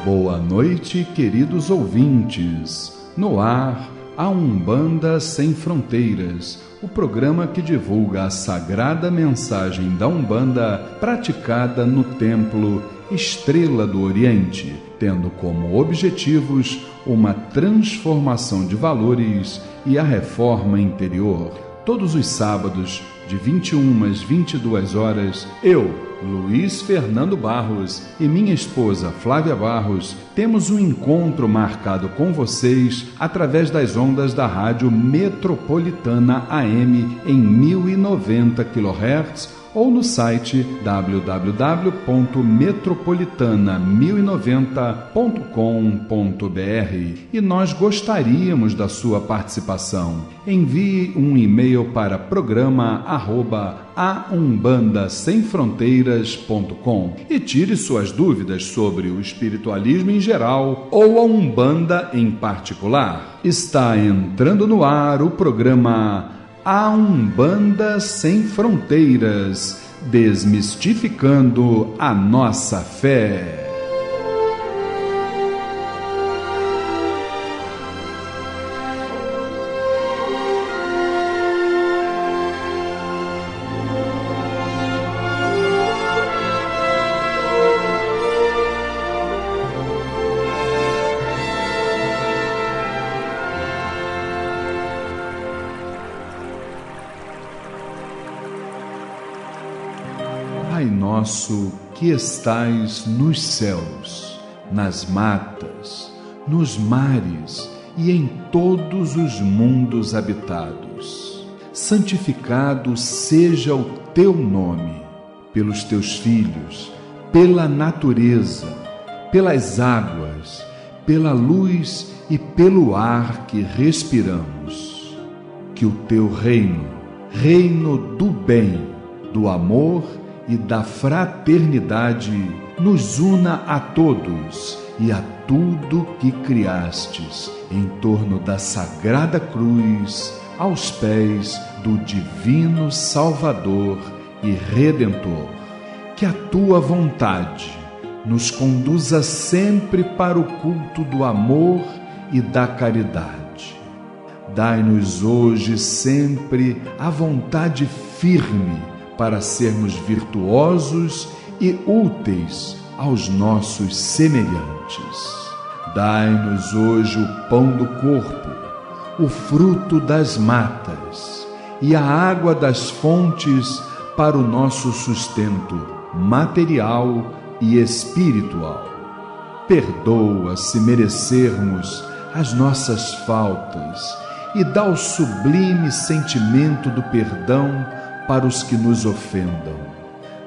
Boa noite, queridos ouvintes. No ar, a Umbanda Sem Fronteiras, o programa que divulga a sagrada mensagem da Umbanda praticada no Templo Estrela do Oriente, tendo como objetivos uma transformação de valores e a reforma interior. Todos os sábados, de 21 às 22 horas, eu, Luiz Fernando Barros, e minha esposa Flávia Barros, temos um encontro marcado com vocês através das ondas da Rádio Metropolitana AM em 1090 kHz ou no site www.metropolitana1090.com.br. E nós gostaríamos da sua participação. Envie um e-mail para programa@aumbandasemfronteiras.com e tire suas dúvidas sobre o espiritualismo em geral ou a Umbanda em particular. Está entrando no ar o programa A Umbanda Sem Fronteiras, desmistificando a nossa fé. Pai nosso que estais nos céus, nas matas, nos mares e em todos os mundos habitados, santificado seja o teu nome, pelos teus filhos, pela natureza, pelas águas, pela luz e pelo ar que respiramos. Que o teu reino, reino do bem, do amor e da fraternidade, nos una a todos e a tudo que criastes em torno da sagrada cruz, aos pés do divino Salvador e Redentor. Que a tua vontade nos conduza sempre para o culto do amor e da caridade. Dai-nos hoje sempre a vontade firme para sermos virtuosos e úteis aos nossos semelhantes. Dai-nos hoje o pão do corpo, o fruto das matas e a água das fontes para o nosso sustento material e espiritual. Perdoa se merecermos as nossas faltas e dá o sublime sentimento do perdão para os que nos ofendam.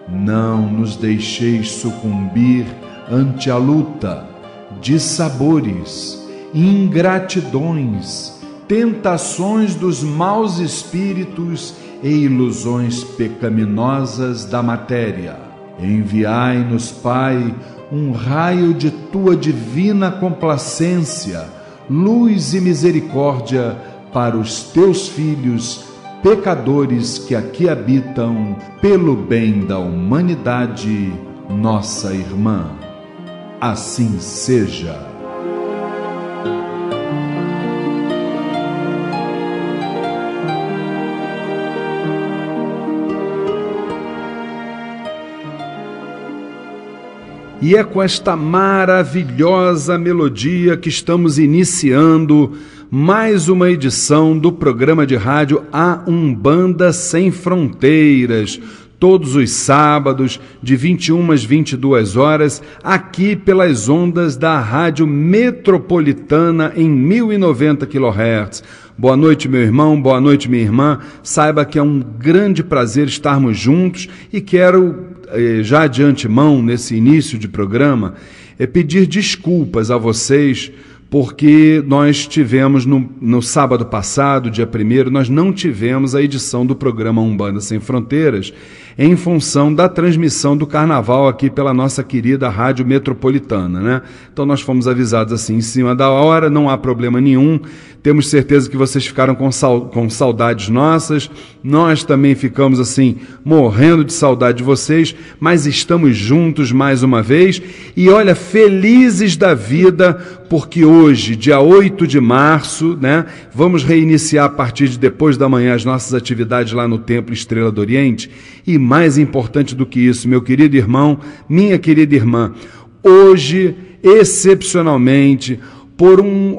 Não nos deixeis sucumbir ante a luta, dissabores, ingratidões, tentações dos maus espíritos e ilusões pecaminosas da matéria. Enviai-nos, Pai, um raio de tua divina complacência, luz e misericórdia para os teus filhos pecadores que aqui habitam, pelo bem da humanidade, nossa irmã. Assim seja. E é com esta maravilhosa melodia que estamos iniciando mais uma edição do programa de rádio A Umbanda Sem Fronteiras, todos os sábados, de 21 às 22 horas, aqui pelas ondas da Rádio Metropolitana em 1090 kHz. Boa noite, meu irmão, boa noite, minha irmã. Saiba que é um grande prazer estarmos juntos e quero, já de antemão, nesse início de programa, pedir desculpas a vocês porque nós tivemos no sábado passado, dia 1º, nós não tivemos a edição do programa Umbanda Sem Fronteiras, em função da transmissão do Carnaval aqui pela nossa querida Rádio Metropolitana, né? Então nós fomos avisados assim em cima da hora, não há problema nenhum, temos certeza que vocês ficaram com saudades nossas, nós também ficamos assim, morrendo de saudade de vocês, mas estamos juntos mais uma vez, e olha, felizes da vida, porque hoje, dia 8 de março, né, vamos reiniciar a partir de depois da manhã as nossas atividades lá no Templo Estrela do Oriente, e mais importante do que isso, meu querido irmão, minha querida irmã, hoje, excepcionalmente,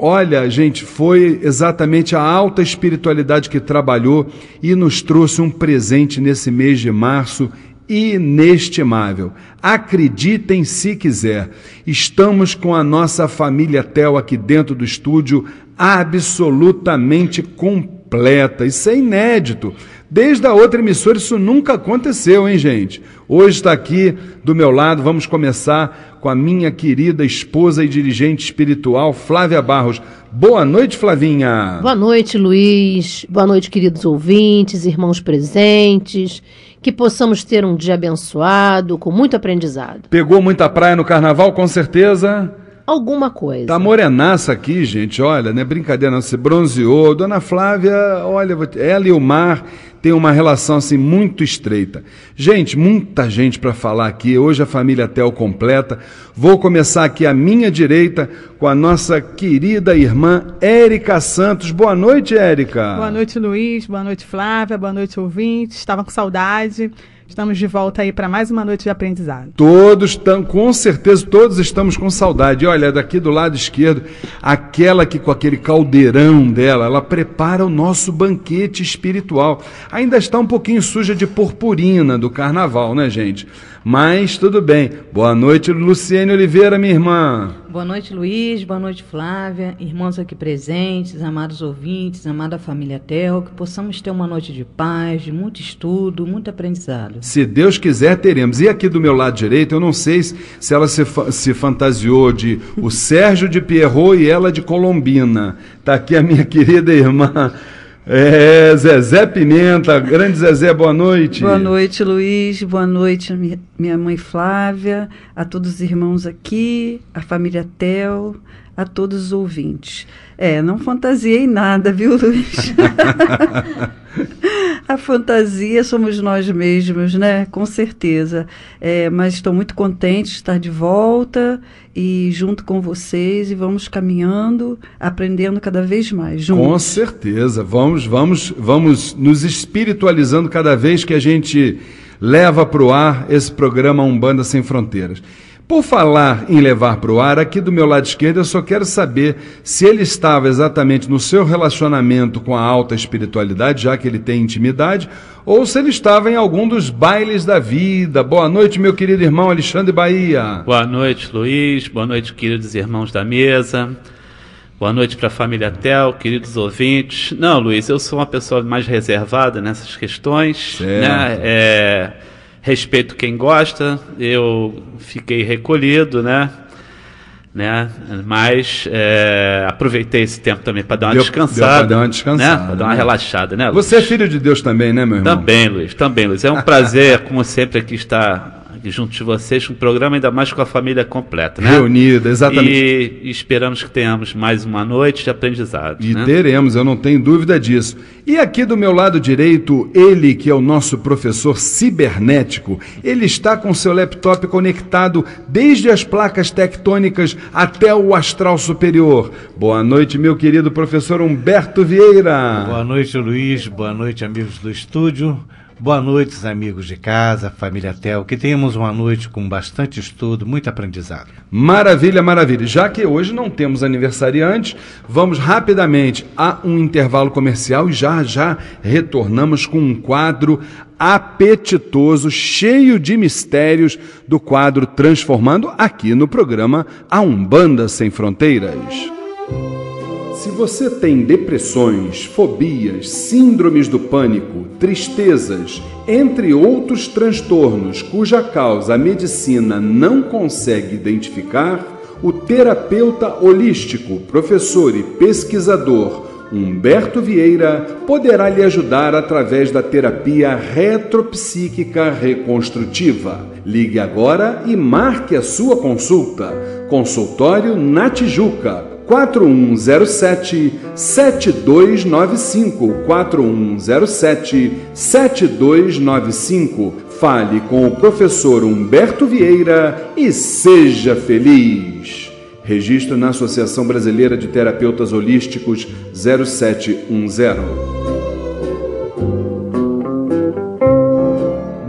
olha, gente, foi exatamente a alta espiritualidade que trabalhou e nos trouxe um presente nesse mês de março inestimável. Acreditem se quiser, estamos com a nossa família Tel aqui dentro do estúdio absolutamente completa. Isso é inédito. Desde a outra emissora isso nunca aconteceu, hein, gente? Hoje está aqui do meu lado, vamos começar com a minha querida esposa e dirigente espiritual, Flávia Barros. Boa noite, Flavinha. Boa noite, Luiz. Boa noite, queridos ouvintes, irmãos presentes. Que possamos ter um dia abençoado, com muito aprendizado. Pegou muita praia no Carnaval, com certeza? Alguma coisa. Tá morenaça aqui, gente, olha, não é brincadeira não, se bronzeou. Dona Flávia, olha, ela e o mar têm uma relação assim muito estreita. Gente, muita gente para falar aqui, hoje a família Tel completa. Vou começar aqui à minha direita com a nossa querida irmã Érica Santos. Boa noite, Érica. Boa noite, Luiz, boa noite, Flávia, boa noite, ouvintes. Estava com saudade. Estamos de volta aí para mais uma noite de aprendizado. Com certeza, todos estamos com saudade. Olha, daqui do lado esquerdo, aquela que com aquele caldeirão dela, ela prepara o nosso banquete espiritual. Ainda está um pouquinho suja de purpurina do Carnaval, né, gente? Mas tudo bem. Boa noite, Luciene Oliveira, minha irmã. Boa noite, Luiz. Boa noite, Flávia. Irmãos aqui presentes, amados ouvintes, amada família Tel, que possamos ter uma noite de paz, de muito estudo, muito aprendizado. Se Deus quiser, teremos. E aqui do meu lado direito, eu não sei se ela se fantasiou de o Sérgio de Pierrot e ela de Colombina. Está aqui a minha querida irmã Zezé Pimenta. Grande Zezé, boa noite. Boa noite, Luiz. Boa noite, minha mãe Flávia, a todos os irmãos aqui, a família Tel, a todos os ouvintes. Não fantasiei nada, viu, Luiz? A fantasia somos nós mesmos, né? Com certeza. Mas estou muito contente de estar de volta e junto com vocês, e vamos caminhando, aprendendo cada vez mais juntos. Com certeza. Vamos nos espiritualizando cada vez que a gente leva para o ar esse programa Umbanda Sem Fronteiras. Por falar em levar para o ar, aqui do meu lado esquerdo eu só quero saber se ele estava exatamente no seu relacionamento com a alta espiritualidade, já que ele tem intimidade, ou se ele estava em algum dos bailes da vida. Boa noite, meu querido irmão Alexandre Bahia. Boa noite, Luiz. Boa noite, queridos irmãos da mesa. Boa noite para a família Tel, queridos ouvintes. Não, Luiz, eu sou uma pessoa mais reservada nessas questões, né? Respeito quem gosta, eu fiquei recolhido, né? Mas aproveitei esse tempo também para dar uma descansada. Para dar uma descansada. Né? Para dar uma relaxada, né, Luiz? Você é filho de Deus também, né, meu irmão? Também, Luiz. É um prazer, como sempre, aqui estar junto de vocês, um programa ainda mais com a família completa, né? Reunida, exatamente. E esperamos que tenhamos mais uma noite de aprendizado. E teremos, eu não tenho dúvida disso. E aqui do meu lado direito, ele que é o nosso professor cibernético, ele está com seu laptop conectado desde as placas tectônicas até o astral superior. Boa noite, meu querido professor Humberto Vieira. Boa noite, Luiz. Boa noite, amigos do estúdio. Boa noite, amigos de casa, família Tel, que tenhamos uma noite com bastante estudo, muito aprendizado. Maravilha, maravilha. Já que hoje não temos aniversariantes, vamos rapidamente a um intervalo comercial e já retornamos com um quadro apetitoso, cheio de mistérios do quadro Transformando, aqui no programa A Umbanda Sem Fronteiras. Se você tem depressões, fobias, síndromes do pânico, tristezas, entre outros transtornos cuja causa a medicina não consegue identificar, o terapeuta holístico, professor e pesquisador Humberto Vieira poderá lhe ajudar através da terapia retropsíquica reconstrutiva. Ligue agora e marque a sua consulta. Consultório na Tijuca, 4107-7295, 4107-7295. Fale com o professor Humberto Vieira e seja feliz. Registro na Associação Brasileira de Terapeutas Holísticos 0710.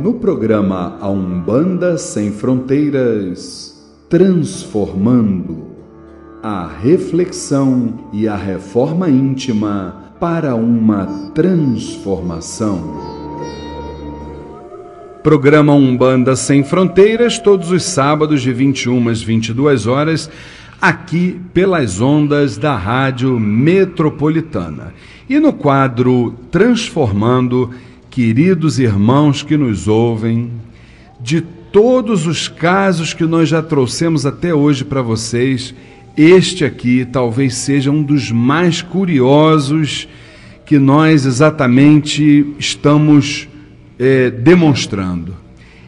No programa A Umbanda Sem Fronteiras, transformando a reflexão e a reforma íntima para uma transformação. Programa Umbanda Sem Fronteiras, todos os sábados de 21 às 22 horas, aqui pelas ondas da Rádio Metropolitana. E no quadro Transformando, queridos irmãos que nos ouvem, de todos os casos que nós já trouxemos até hoje para vocês, este aqui talvez seja um dos mais curiosos que nós exatamente estamos demonstrando.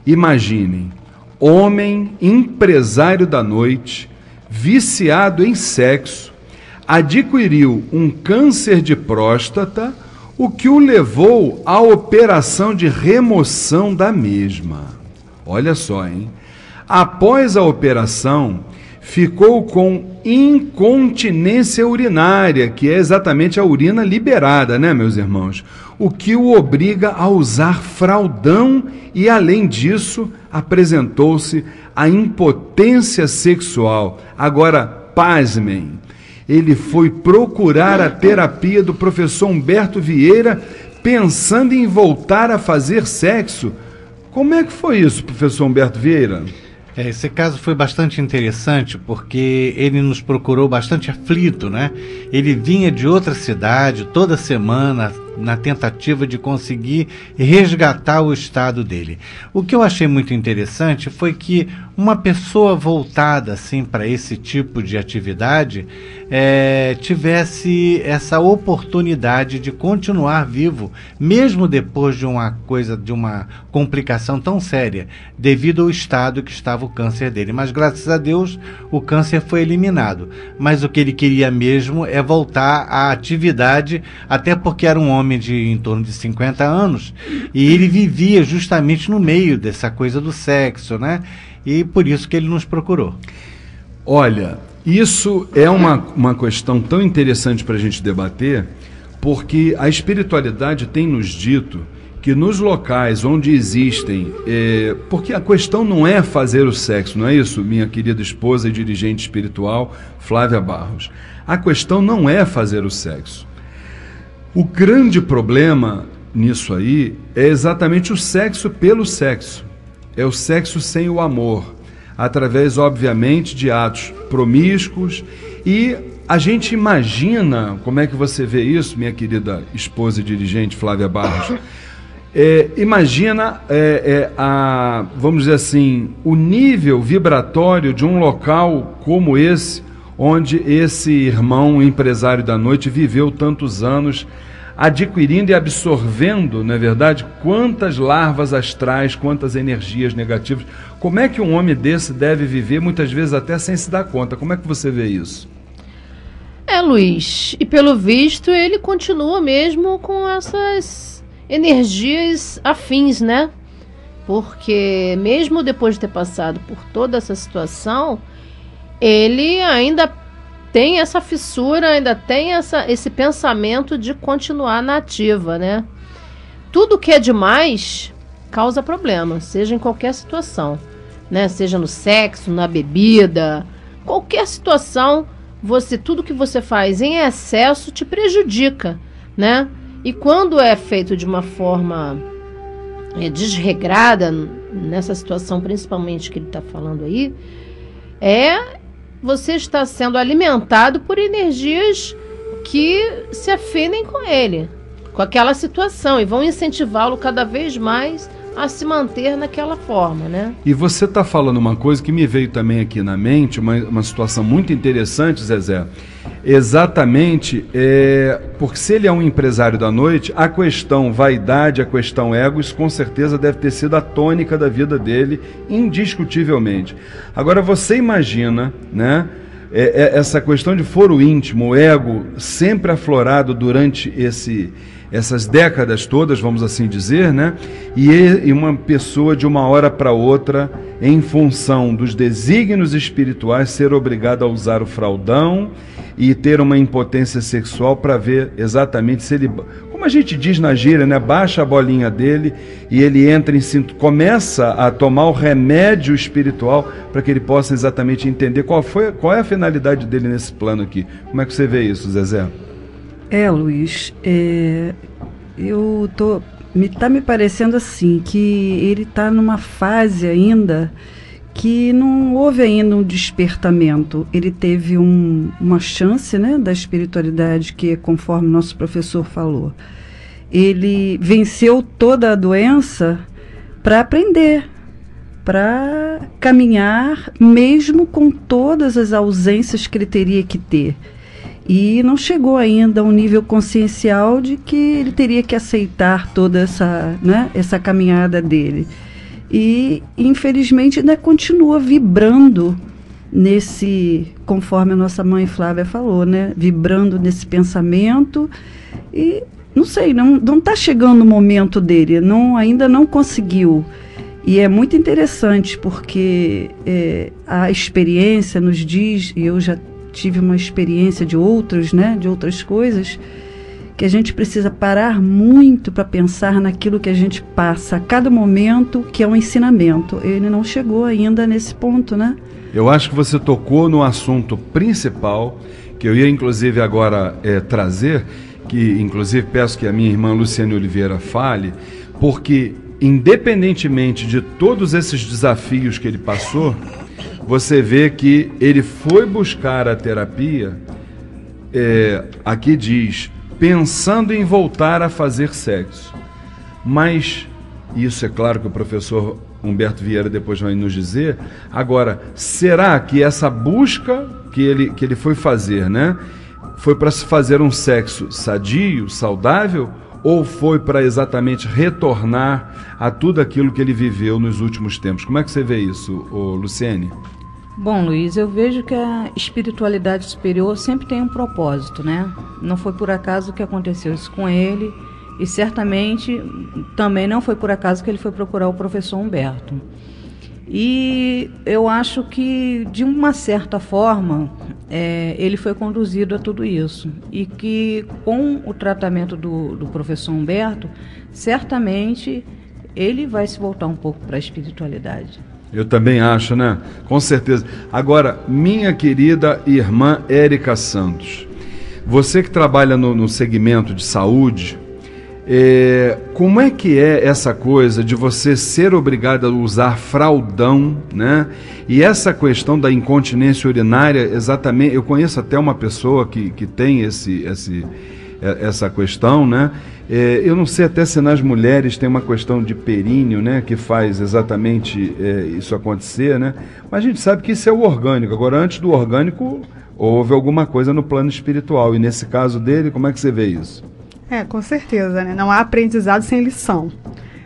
Imaginem, homem empresário da noite, viciado em sexo, adquiriu um câncer de próstata, o que o levou à operação de remoção da mesma. Olha só, hein? Após a operação, ficou com incontinência urinária, que é exatamente a urina liberada, né, meus irmãos? O que o obriga a usar fraldão e, além disso, apresentou-se a impotência sexual. Agora, pasmem, ele foi procurar a terapia do professor Humberto Vieira pensando em voltar a fazer sexo. Como é que foi isso, professor Humberto Vieira? Esse caso foi bastante interessante porque ele nos procurou bastante aflito, né? Ele vinha de outra cidade toda semana na tentativa de conseguir resgatar o estado dele. O que eu achei muito interessante foi que uma pessoa voltada assim para esse tipo de atividade tivesse essa oportunidade de continuar vivo, mesmo depois de uma complicação tão séria, devido ao estado que estava o câncer dele. Mas graças a Deus o câncer foi eliminado. Mas o que ele queria mesmo é voltar à atividade, até porque era um homem de em torno de 50 anos e ele vivia justamente no meio dessa coisa do sexo, né? E por isso que ele nos procurou. Olha, isso é uma questão tão interessante para a gente debater, porque a espiritualidade tem nos dito que nos locais onde existem... porque a questão não é fazer o sexo, não é isso, minha querida esposa e dirigente espiritual, Flávia Barros? A questão não é fazer o sexo. O grande problema nisso aí é exatamente o sexo pelo sexo. É o sexo sem o amor, através, obviamente, de atos promíscuos. E a gente imagina, como é que você vê isso, minha querida esposa e dirigente Flávia Barros? Imagina, vamos dizer assim, o nível vibratório de um local como esse, onde esse irmão empresário da noite viveu tantos anos, adquirindo e absorvendo, não é verdade, quantas larvas astrais, quantas energias negativas. Como é que um homem desse deve viver, muitas vezes até sem se dar conta? Como é que você vê isso? Luiz, e pelo visto ele continua mesmo com essas energias afins, né? Porque mesmo depois de ter passado por toda essa situação, ele ainda tem essa fissura, ainda tem esse pensamento de continuar na ativa, né? Tudo que é demais causa problema, seja em qualquer situação, né? Seja no sexo, na bebida, qualquer situação, tudo que você faz em excesso te prejudica, né? E quando é feito de uma forma desregrada, nessa situação principalmente que ele está falando aí, você está sendo alimentado por energias que se afinem com ele, com aquela situação, e vão incentivá-lo cada vez mais a se manter naquela forma, né? E você está falando uma coisa que me veio também aqui na mente, uma situação muito interessante, Zezé. Exatamente, porque se ele é um empresário da noite, a questão vaidade, a questão ego, isso com certeza deve ter sido a tônica da vida dele, indiscutivelmente. Agora você imagina, né, essa questão de foro íntimo, o ego sempre aflorado durante essas décadas todas, vamos assim dizer, né? E uma pessoa de uma hora para outra, em função dos desígnios espirituais, ser obrigada a usar o fraldão e ter uma impotência sexual para ver exatamente se ele, como a gente diz na gíria, né? Baixa a bolinha dele e ele entra começa a tomar o remédio espiritual para que ele possa exatamente entender qual é a finalidade dele nesse plano aqui. Como é que você vê isso, Zezé? Luiz, tá me parecendo assim, que ele está numa fase ainda que não houve ainda um despertamento. Ele teve uma chance, né, da espiritualidade, que conforme nosso professor falou, ele venceu toda a doença para aprender, para caminhar, mesmo com todas as ausências que ele teria que ter. E não chegou ainda a um nível consciencial de que ele teria que aceitar toda essa caminhada dele. E, infelizmente, ainda continua vibrando conforme a nossa mãe Flávia falou, né? Vibrando nesse pensamento. E, não sei, não está chegando o momento dele, ainda não conseguiu. E é muito interessante, porque a experiência nos diz, e eu já tive uma experiência de outras coisas, que a gente precisa parar muito para pensar naquilo que a gente passa a cada momento, que é um ensinamento. Ele não chegou ainda nesse ponto, né? Eu acho que você tocou no assunto principal, que eu ia inclusive agora trazer, que inclusive peço que a minha irmã Luciane Oliveira fale, porque independentemente de todos esses desafios que ele passou, você vê que ele foi buscar a terapia, aqui diz, pensando em voltar a fazer sexo. Mas, isso é claro que o professor Humberto Vieira depois vai nos dizer. Agora, será que essa busca que ele foi fazer, né, foi para se fazer um sexo sadio, saudável, ou foi para exatamente retornar a tudo aquilo que ele viveu nos últimos tempos? Como é que você vê isso, Luciene? Bom, Luiz, eu vejo que a espiritualidade superior sempre tem um propósito, né? Não foi por acaso que aconteceu isso com ele, e certamente também não foi por acaso que ele foi procurar o professor Humberto. E eu acho que, de uma certa forma, ele foi conduzido a tudo isso. E que, com o tratamento do professor Humberto, certamente ele vai se voltar um pouco para a espiritualidade. Eu também acho, né? Com certeza. Agora, minha querida irmã Érica Santos, você que trabalha no segmento de saúde, como é que é essa coisa de você ser obrigada a usar fraldão, né? E essa questão da incontinência urinária, exatamente, eu conheço até uma pessoa que tem essa questão, né? Eu não sei até se nas mulheres tem uma questão de períneo, né, que faz exatamente isso acontecer, né? Mas a gente sabe que isso é o orgânico. Agora, antes do orgânico, houve alguma coisa no plano espiritual. E nesse caso dele, como é que você vê isso? Com certeza, né? Não há aprendizado sem lição,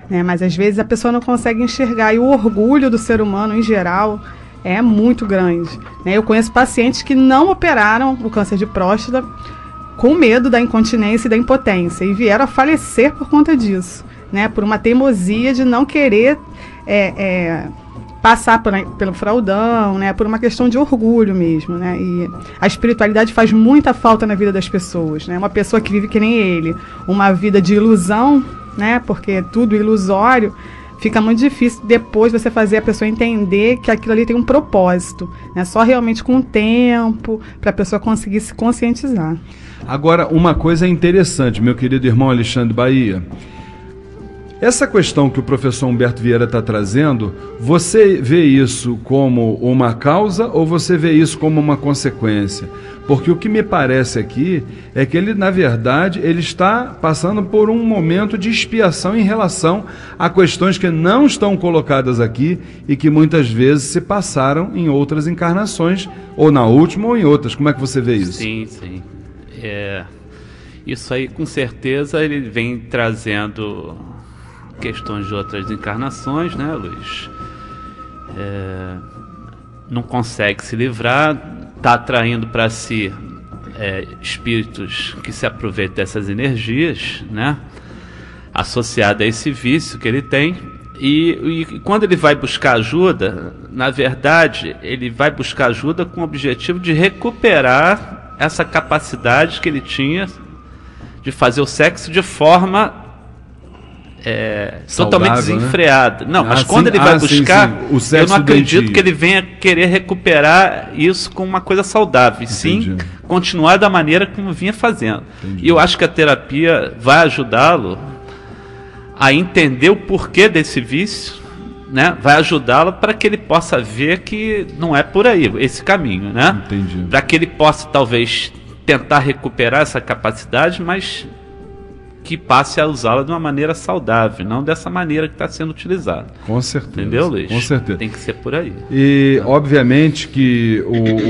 né? Mas às vezes a pessoa não consegue enxergar, e o orgulho do ser humano em geral é muito grande, né? Eu conheço pacientes que não operaram o câncer de próstata com medo da incontinência e da impotência, e vieram a falecer por conta disso, né? Por uma teimosia de não querer passar pelo fraldão, né? Por uma questão de orgulho mesmo, né? E a espiritualidade faz muita falta na vida das pessoas, né? Uma pessoa que vive que nem ele, uma vida de ilusão, né? Porque é tudo ilusório, fica muito difícil depois você fazer a pessoa entender que aquilo ali tem um propósito, né? Só realmente com o tempo, para a pessoa conseguir se conscientizar. Agora, uma coisa interessante, meu querido irmão Alexandre Bahia, essa questão que o professor Humberto Vieira está trazendo, você vê isso como uma causa ou você vê isso como uma consequência? Porque o que me parece aqui é que ele, na verdade, ele está passando por um momento de expiação em relação a questões que não estão colocadas aqui e que muitas vezes se passaram em outras encarnações, ou na última ou em outras. Como é que você vê isso? Sim, sim. Isso aí, com certeza, ele vem trazendo questões de outras encarnações, né, Luiz? Não consegue se livrar, está atraindo para si espíritos que se aproveitam dessas energias, né, associado a esse vício que ele tem. E quando ele vai buscar ajuda, na verdade, ele vai buscar ajuda com o objetivo de recuperar essa capacidade que ele tinha de fazer o sexo de forma totalmente desenfreada, né? Não, mas quando ele vai buscar, sim. Eu não acredito que ele venha querer recuperar isso com uma coisa saudável, sim continuar da maneira como vinha fazendo. E eu acho que a terapia vai ajudá-lo a entender o porquê desse vício, né? Vai ajudá-lo para que ele possa ver que não é por aí esse caminho, né? Para que ele possa talvez tentar recuperar essa capacidade, mas que passe a usá-la de uma maneira saudável, não dessa maneira que está sendo utilizada. Com certeza. Entendeu, Luiz? Com certeza. Tem que ser por aí. E, obviamente, que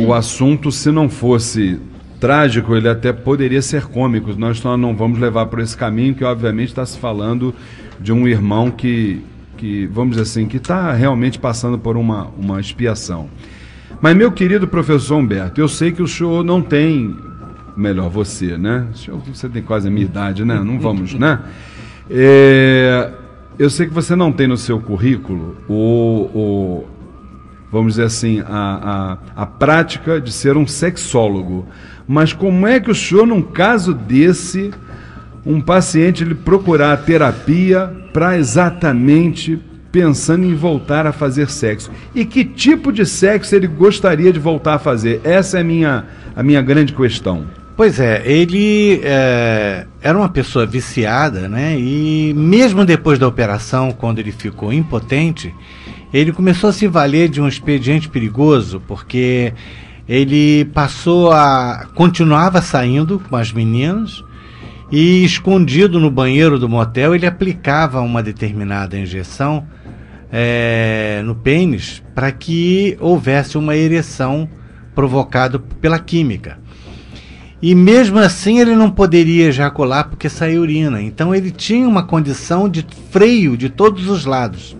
o assunto, se não fosse trágico, ele até poderia ser cômico. Nós não vamos levar por esse caminho, que, obviamente, está se falando de um irmão que, vamos dizer assim, que está realmente passando por uma expiação. Mas, meu querido professor Humberto, eu sei que o senhor não tem... Melhor você, né? Você tem quase a minha idade, né? Não vamos, né? Eu sei que você não tem no seu currículo vamos dizer assim, a prática de ser um sexólogo. Mas como é que o senhor, num caso desse, um paciente ele procurar terapia para exatamente pensando em voltar a fazer sexo? E que tipo de sexo ele gostaria de voltar a fazer? Essa é a minha grande questão. Pois é, ele era uma pessoa viciada, né? E mesmo depois da operação, quando ele ficou impotente, ele começou a se valer de um expediente perigoso, porque ele continuava saindo com as meninas e, escondido no banheiro do motel, ele aplicava uma determinada injeção no pênis para que houvesse uma ereção provocada pela química. E mesmo assim ele não poderia ejacular porque saía urina. Então ele tinha uma condição de freio de todos os lados.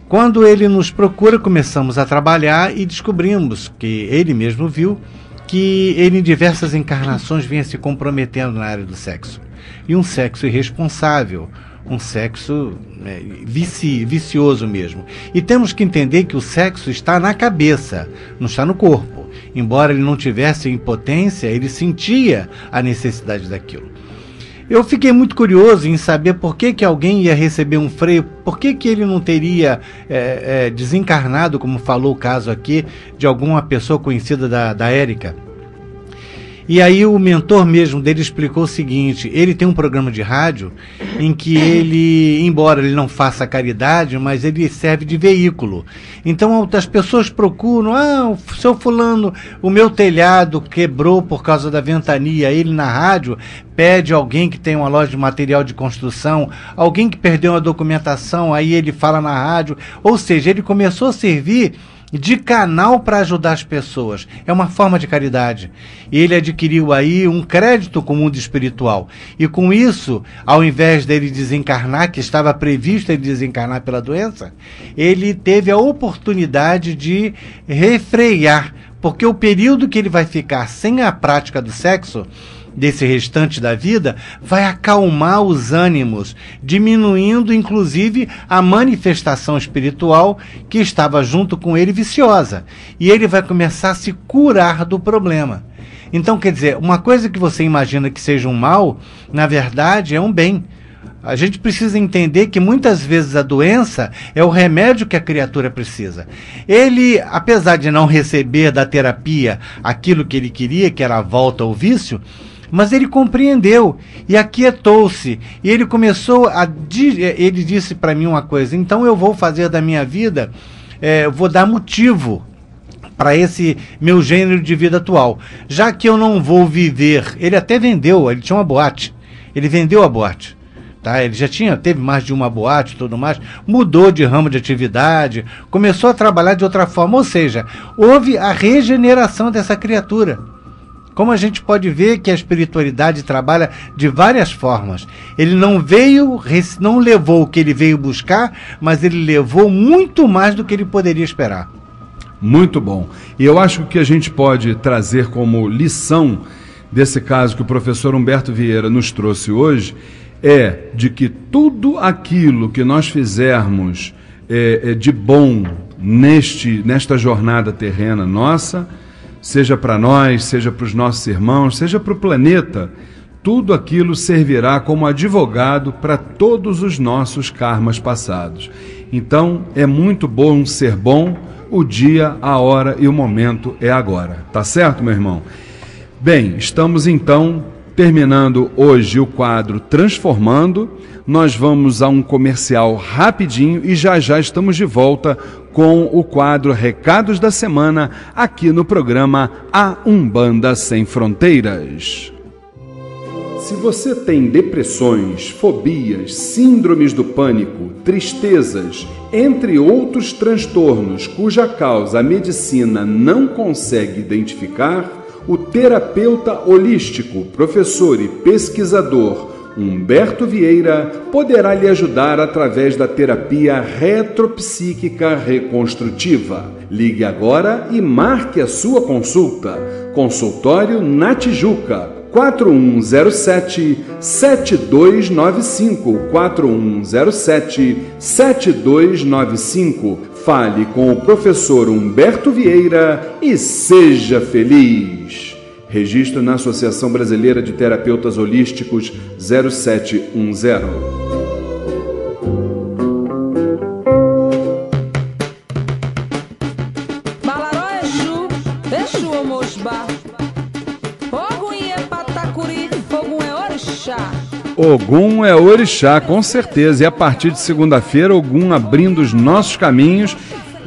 Quando ele nos procura, começamos a trabalhar e descobrimos, que ele mesmo viu, que ele em diversas encarnações vinha se comprometendo na área do sexo. E um sexo irresponsável, um sexo vicioso mesmo. E temos que entender que o sexo está na cabeça, não está no corpo. Embora ele não tivesse impotência, ele sentia a necessidade daquilo. Eu fiquei muito curioso em saber por que alguém ia receber um freio, por que ele não teria desencarnado, como falou o caso aqui, de alguma pessoa conhecida da Érica. E aí o mentor mesmo dele explicou o seguinte: ele tem um programa de rádio em que ele, embora ele não faça caridade, mas ele serve de veículo. Então as pessoas procuram, o seu fulano, o meu telhado quebrou por causa da ventania. Ele na rádio pede alguém que tem uma loja de material de construção, alguém que perdeu uma documentação, aí ele fala na rádio. Ou seja, ele começou a servir de canal para ajudar as pessoas. É uma forma de caridade. Ele adquiriu aí um crédito com o mundo espiritual. E com isso, ao invés dele desencarnar, que estava previsto ele desencarnar pela doença, ele teve a oportunidade de refrear, porque o período que ele vai ficar sem a prática do sexo, desse restante da vida, vai acalmar os ânimos, diminuindo inclusive a manifestação espiritual que estava junto com ele viciosa. E ele vai começar a se curar do problema. Então, quer dizer, uma coisa que você imagina que seja um mal, na verdade é um bem. A gente precisa entender que muitas vezes a doença é o remédio que a criatura precisa. Ele, apesar de não receber da terapia aquilo que ele queria, que era a volta ao vício, mas ele compreendeu e aquietou-se. E ele começou ele disse para mim uma coisa: então eu vou fazer da minha vida, vou dar motivo para esse meu gênero de vida atual. Já que eu não vou viver... Ele até vendeu, ele tinha uma boate. Ele vendeu a boate. Tá? Ele já teve mais de uma boate e tudo mais, mudou de ramo de atividade, começou a trabalhar de outra forma, ou seja, houve a regeneração dessa criatura. Como a gente pode ver que a espiritualidade trabalha de várias formas. Ele não levou o que ele veio buscar, mas ele levou muito mais do que ele poderia esperar. Muito bom. E eu acho que a gente pode trazer como lição desse caso que o professor Humberto Vieira nos trouxe hoje, é de que tudo aquilo que nós fizermos de bom nesta jornada terrena nossa, seja para nós, seja para os nossos irmãos, seja para o planeta, tudo aquilo servirá como advogado para todos os nossos karmas passados. Então, é muito bom ser bom, o dia, a hora e o momento é agora. Tá certo, meu irmão? Bem, estamos então terminando hoje o quadro Transformando. Nós vamos a um comercial rapidinho e já estamos de volta com o quadro Recados da Semana aqui no programa A Umbanda Sem Fronteiras. Se você tem depressões, fobias, síndromes do pânico, tristezas, entre outros transtornos cuja causa a medicina não consegue identificar, o terapeuta holístico, professor e pesquisador Humberto Vieira poderá lhe ajudar através da terapia retropsíquica reconstrutiva. Ligue agora e marque a sua consulta. Consultório na Tijuca, 4107-7295, 4107-7295. Fale com o professor Humberto Vieira e seja feliz. Registro na Associação Brasileira de Terapeutas Holísticos 0710. Ogum é orixá, com certeza. E a partir de segunda-feira, Ogum abrindo os nossos caminhos,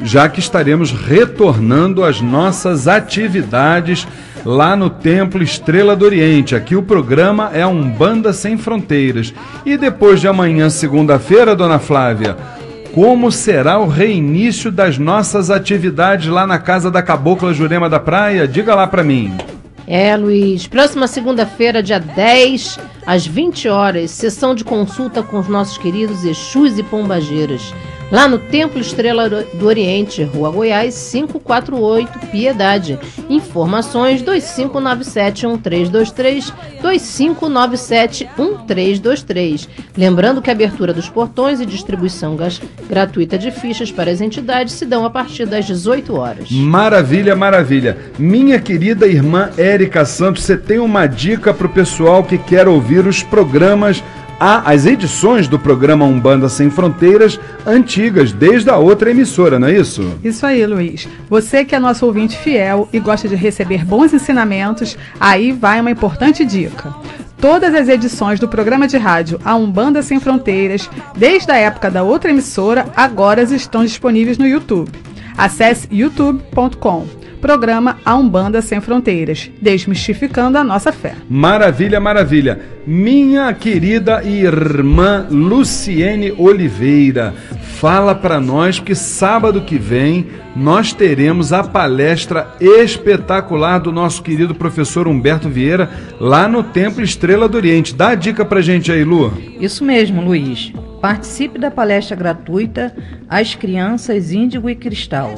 já que estaremos retornando às nossas atividades lá no Templo Estrela do Oriente. Aqui o programa é a Umbanda Sem Fronteiras. E depois de amanhã, segunda-feira, dona Flávia, como será o reinício das nossas atividades lá na Casa da Cabocla Jurema da Praia? Diga lá para mim. Luiz, próxima segunda-feira, dia 10, às 20 horas, sessão de consulta com os nossos queridos Exus e Pombageiras, lá no Templo Estrela do Oriente, Rua Goiás, 548, Piedade. Informações 2597-1323, 2597-1323. Lembrando que a abertura dos portões e distribuição gratuita de fichas para as entidades se dão a partir das 18 horas. Maravilha, maravilha. Minha querida irmã Érica Santos, você tem uma dica para o pessoal que quer ouvir os programas, as edições do programa Umbanda Sem Fronteiras antigas, desde a outra emissora, não é isso? Isso aí, Luiz. Você que é nosso ouvinte fiel e gosta de receber bons ensinamentos, aí vai uma importante dica. Todas as edições do programa de rádio A Umbanda Sem Fronteiras, desde a época da outra emissora, agora estão disponíveis no YouTube. Acesse youtube.com. Programa A Umbanda Sem Fronteiras, desmistificando a nossa fé. Maravilha, maravilha. Minha querida irmã Luciene Oliveira, fala para nós que sábado que vem nós teremos a palestra espetacular do nosso querido professor Humberto Vieira lá no Templo Estrela do Oriente. Dá a dica pra gente aí, Lu. Isso mesmo, Luiz. Participe da palestra gratuita As Crianças Índigo e Cristal.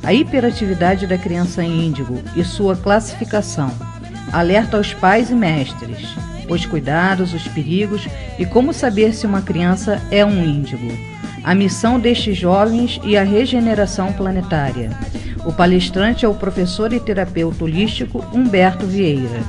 A hiperatividade da criança índigo e sua classificação. Alerta aos pais e mestres, os cuidados, os perigos e como saber se uma criança é um índigo. A missão destes jovens e a regeneração planetária. O palestrante é o professor e terapeuta holístico Humberto Vieira.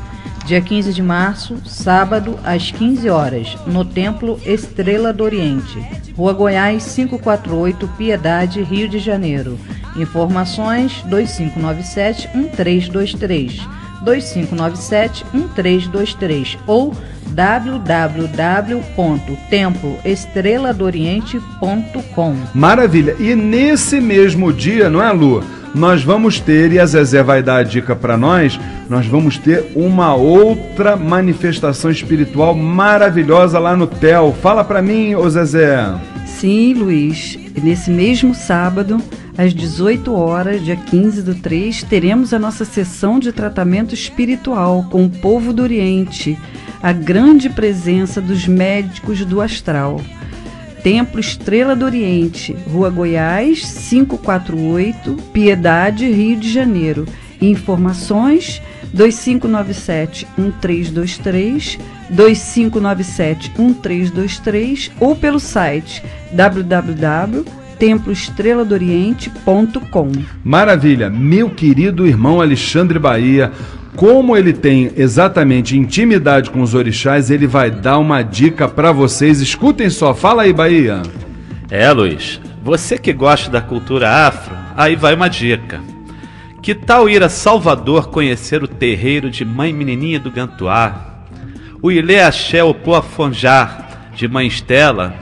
Dia 15 de março, sábado, às 15 horas, no Templo Estrela do Oriente, Rua Goiás, 548, Piedade, Rio de Janeiro. Informações 2597-1323, 2597-1323 ou www.temploestreladooriente.com. Maravilha! E nesse mesmo dia, não é, Lu? nós vamos ter, e a Zezé vai dar a dica para nós vamos ter uma outra manifestação espiritual maravilhosa lá no TEL. Fala para mim, ô Zezé. Sim, Luiz. Nesse mesmo sábado, às 18 horas, dia 15/3, teremos a nossa sessão de tratamento espiritual com o povo do Oriente, a grande presença dos médicos do astral. Templo Estrela do Oriente, Rua Goiás, 548, Piedade, Rio de Janeiro. Informações 2597-1323, 2597-1323 ou pelo site www.temploestreladooriente.com. Maravilha, meu querido irmão Alexandre Bahia, como ele tem exatamente intimidade com os orixás, ele vai dar uma dica para vocês. Escutem só, fala aí, Bahia. Luiz, você que gosta da cultura afro, aí vai uma dica. Que tal ir a Salvador conhecer o terreiro de Mãe Menininha do Gantuá, o Ilê Axé Opoafonjar de Mãe Estela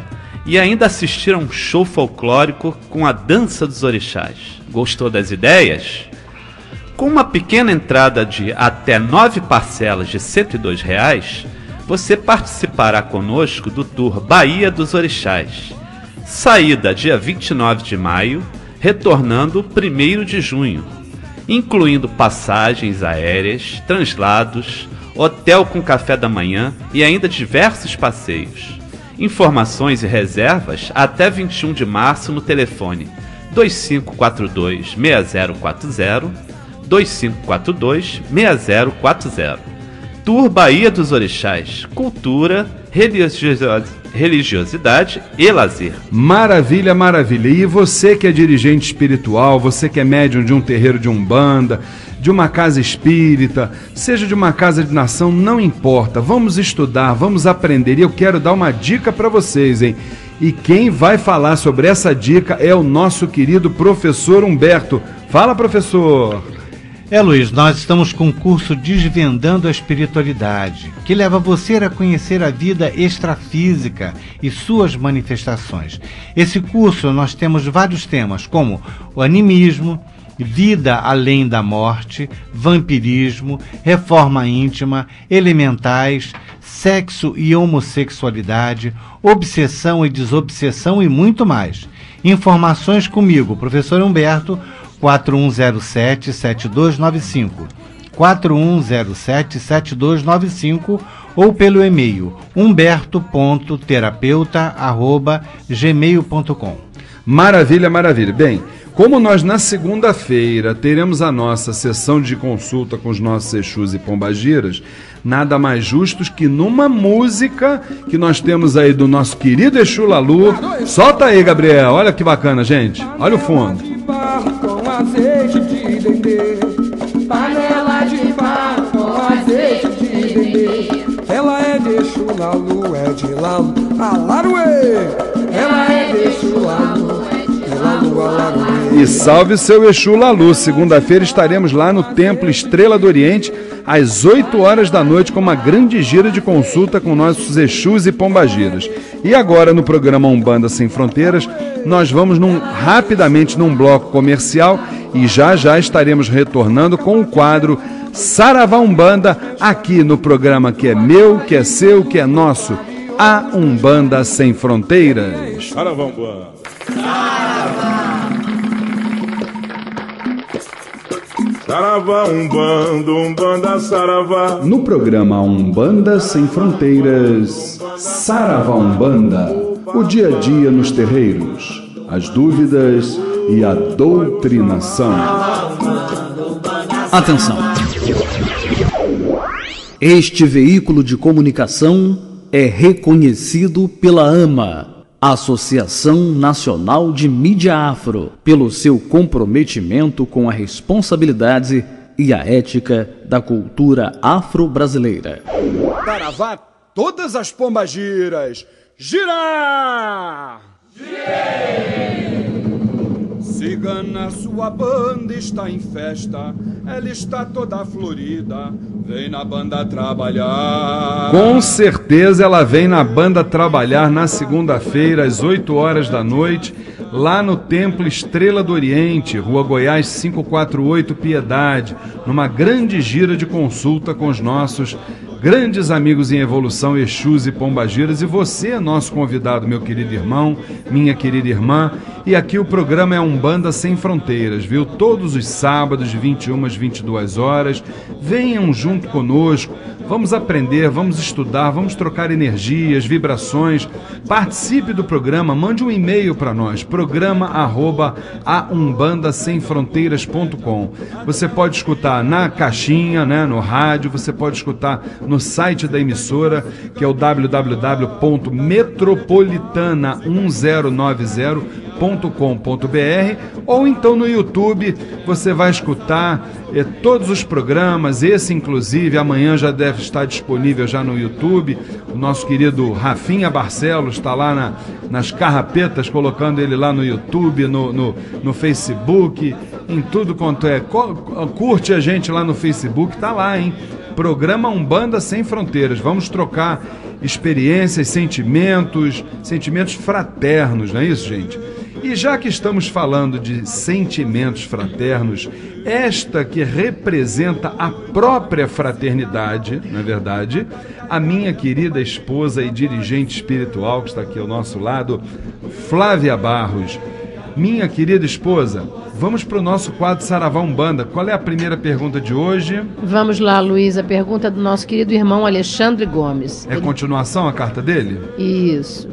e ainda assistir a um show folclórico com a dança dos orixás? Gostou das ideias? Com uma pequena entrada de até 9 parcelas de R$ 102, você participará conosco do Tour Bahia dos Orixás. Saída dia 29 de maio, retornando 1º de junho, incluindo passagens aéreas, translados, hotel com café da manhã e ainda diversos passeios. Informações e reservas até 21 de março no telefone 2542-6040, 2542-6040. Tour Bahia dos Orixás, cultura, religiosidade e lazer. Maravilha, maravilha. E você que é dirigente espiritual, você que é médium de um terreiro de umbanda, de uma casa espírita, seja de uma casa de nação, não importa. Vamos estudar, vamos aprender. E eu quero dar uma dica para vocês, hein? E quem vai falar sobre essa dica é o nosso querido professor Humberto. Fala, professor! Luiz, nós estamos com o curso Desvendando a Espiritualidade, que leva você a conhecer a vida extrafísica e suas manifestações. Esse curso nós temos vários temas, como o animismo, vida além da morte, vampirismo, reforma íntima, elementais, sexo e homossexualidade, obsessão e desobsessão e muito mais. Informações comigo, professor Humberto, 4107-7295, 4107-7295 ou pelo e-mail humberto.terapeuta@gmail.com. Maravilha, maravilha. Bem, como nós na segunda-feira teremos a nossa sessão de consulta com os nossos Exus e Pombagiras, nada mais justo que numa música que nós temos aí do nosso querido Exu Lalu. Solta aí, Gabriel, olha que bacana, gente. Olha o fundo. Com azeite de dendê, panela de barro com azeite de dendê. Ela é de Exu Lalu, é de Lalu, alaruê. Ela é de Exu Lalu, é Lalu, alaruê. E salve seu Exu Lalu. Segunda-feira estaremos lá no Templo Estrela do Oriente às 8 horas da noite com uma grande gira de consulta com nossos Exus e Pombagiras. E agora no programa Umbanda Sem Fronteiras, nós vamos rapidamente num bloco comercial e já estaremos retornando com o quadro Saravá Umbanda, aqui no programa que é meu, que é seu, que é nosso, a Umbanda Sem Fronteiras. Saravá Umbanda. Saravá Umbanda, Umbanda Saravá. No programa Umbanda Sem Fronteiras, Saravá Umbanda, o dia a dia nos terreiros, as dúvidas e a doutrinação. Atenção! Este veículo de comunicação é reconhecido pela AMA, Associação Nacional de Mídia Afro, pelo seu comprometimento com a responsabilidade e a ética da cultura afro-brasileira. Saravá, todas as pombagiras, girar! Girei! Cigana, sua banda está em festa, ela está toda florida, vem na banda trabalhar. Com certeza ela vem na banda trabalhar na segunda-feira, às 8 horas da noite, lá no Templo Estrela do Oriente, Rua Goiás 548, Piedade, numa grande gira de consulta com os nossos grandes amigos em evolução, Exus e Pombagiras, e você é nosso convidado, meu querido irmão, minha querida irmã, e aqui o programa é Umbanda Sem Fronteiras, viu? Todos os sábados, de 21 às 22 horas, venham junto conosco, vamos aprender, vamos estudar, vamos trocar energias, vibrações, participe do programa, mande um e-mail para nós, programa@umbandasemfronteiras.com. Você pode escutar na caixinha, né, no rádio, você pode escutar no site da emissora, que é o www.metropolitana1090.com.br, ou então no YouTube você vai escutar todos os programas, esse inclusive amanhã já deve estar disponível já no YouTube. O nosso querido Rafinha Barcelos está lá nas carrapetas, colocando ele lá no YouTube, no Facebook, em tudo quanto é. Curte a gente lá no Facebook, tá lá, hein? Programa Umbanda Sem Fronteiras. Vamos trocar experiências, sentimentos fraternos, não é isso, gente? E já que estamos falando de sentimentos fraternos, esta que representa a própria fraternidade, na verdade, a minha querida esposa e dirigente espiritual, que está aqui ao nosso lado, Flávia Barros. Minha querida esposa, vamos para o nosso quadro Saravá Umbanda. Qual é a primeira pergunta de hoje? Vamos lá, Luiz. A pergunta do nosso querido irmão Alexandre Gomes. É continuação a carta dele? Isso.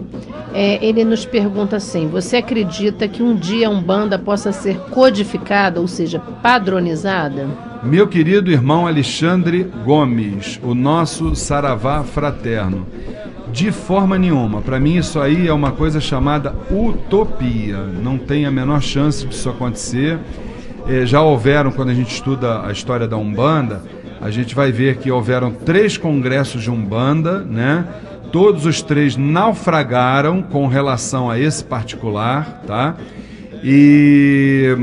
Ele nos pergunta assim: você acredita que um dia a Umbanda possa ser codificada, ou seja, padronizada? Meu querido irmão Alexandre Gomes, o nosso Saravá fraterno. De forma nenhuma. Para mim isso aí é uma coisa chamada utopia. Não tem a menor chance disso acontecer. Já houveram, quando a gente estuda a história da Umbanda, a gente vai ver que houveram 3 congressos de Umbanda, né? Todos os 3 naufragaram com relação a esse particular, tá? E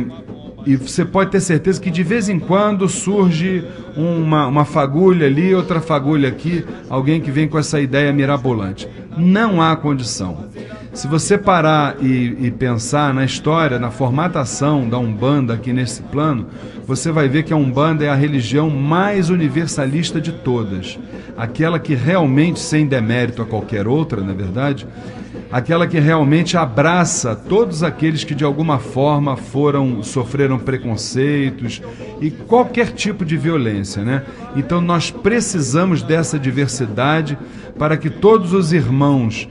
você pode ter certeza que de vez em quando surge uma fagulha ali, outra fagulha aqui, alguém que vem com essa ideia mirabolante. Não há condição. Se você parar e pensar na história, na formatação da Umbanda aqui nesse plano, você vai ver que a Umbanda é a religião mais universalista de todas. Aquela que realmente, sem demérito a qualquer outra, na verdade, aquela que realmente abraça todos aqueles que de alguma forma sofreram preconceitos e qualquer tipo de violência, né? Então nós precisamos dessa diversidade para que todos os irmãos,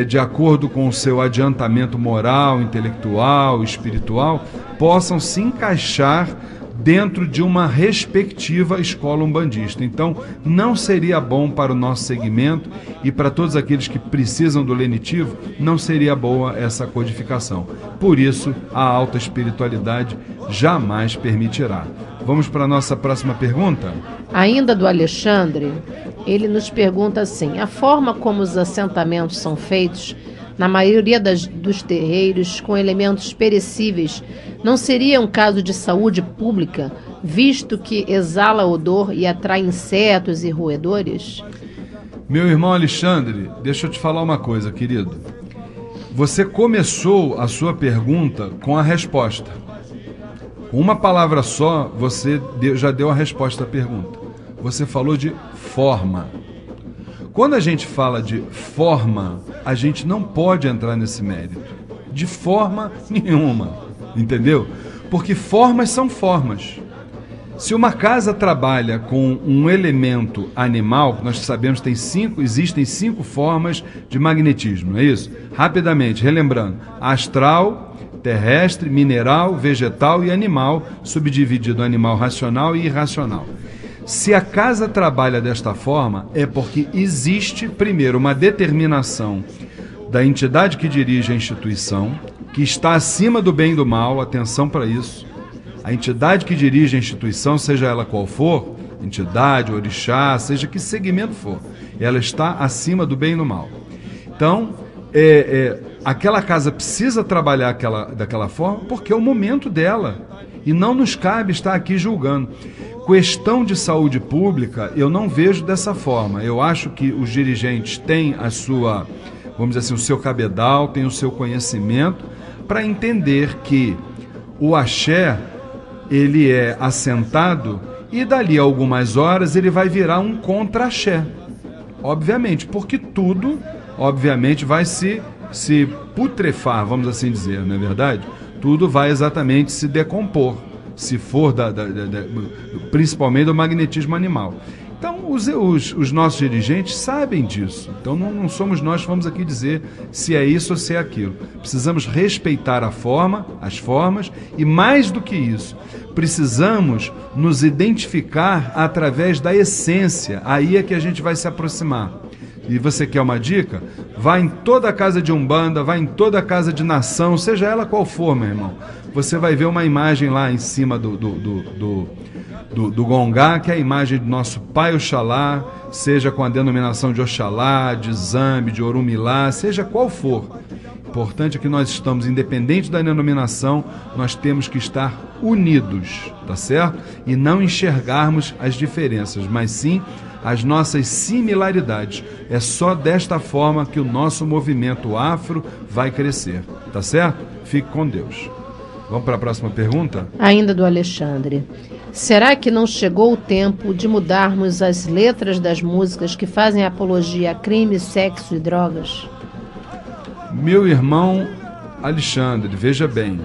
de acordo com o seu adiantamento moral, intelectual, espiritual, possam se encaixar dentro de uma respectiva escola umbandista. Então, não seria bom para o nosso segmento e para todos aqueles que precisam do lenitivo, não seria boa essa codificação. Por isso, a alta espiritualidade jamais permitirá. Vamos para a nossa próxima pergunta? Ainda do Alexandre, ele nos pergunta assim: a forma como os assentamentos são feitos, na maioria dos terreiros, com elementos perecíveis, não seria um caso de saúde pública, visto que exala odor e atrai insetos e roedores? Meu irmão Alexandre, deixa eu te falar uma coisa, querido. Você começou a sua pergunta com a resposta. Com uma palavra só, você já deu a resposta à pergunta. Você falou de forma. Quando a gente fala de forma, a gente não pode entrar nesse mérito. De forma nenhuma. Entendeu? Porque formas são formas. Se uma casa trabalha com um elemento animal, nós sabemos que existem 5 formas de magnetismo, não é isso? Rapidamente, relembrando: astral, terrestre, mineral, vegetal e animal, subdividido animal racional e irracional. Se a casa trabalha desta forma, é porque existe, primeiro, uma determinação da entidade que dirige a instituição, que está acima do bem e do mal, atenção para isso. A entidade que dirige a instituição, seja ela qual for, entidade, orixá, seja que segmento for, ela está acima do bem e do mal. Então, aquela casa precisa trabalhar daquela forma porque é o momento dela. E não nos cabe estar aqui julgando. Questão de saúde pública, eu não vejo dessa forma. Eu acho que os dirigentes têm a sua, vamos dizer assim, o seu cabedal, têm o seu conhecimento para entender que o axé, ele é assentado e dali a algumas horas ele vai virar um contra-axé. Obviamente, porque tudo, obviamente, vai se putrefar, vamos assim dizer, não é verdade? Tudo vai exatamente se decompor, se for principalmente do magnetismo animal. Então, os nossos dirigentes sabem disso. Então, não somos nós que vamos aqui dizer se é isso ou se é aquilo. Precisamos respeitar as formas, e mais do que isso, precisamos nos identificar através da essência. Aí é que a gente vai se aproximar. E você quer uma dica? Vá em toda a casa de Umbanda, vá em toda a casa de nação, seja ela qual for, meu irmão. Você vai ver uma imagem lá em cima do Gongá, que é a imagem do nosso Pai Oxalá, seja com a denominação de Oxalá, de Zambi, de Orumilá, seja qual for. Importante é que nós estamos, independente da denominação, nós temos que estar unidos, tá certo? E não enxergarmos as diferenças, mas sim as nossas similaridades. É só desta forma que o nosso movimento afro vai crescer, tá certo? Fique com Deus. Vamos para a próxima pergunta? Ainda do Alexandre. Será que não chegou o tempo de mudarmos as letras das músicas que fazem apologia a crime, sexo e drogas? Meu irmão Alexandre, veja bem,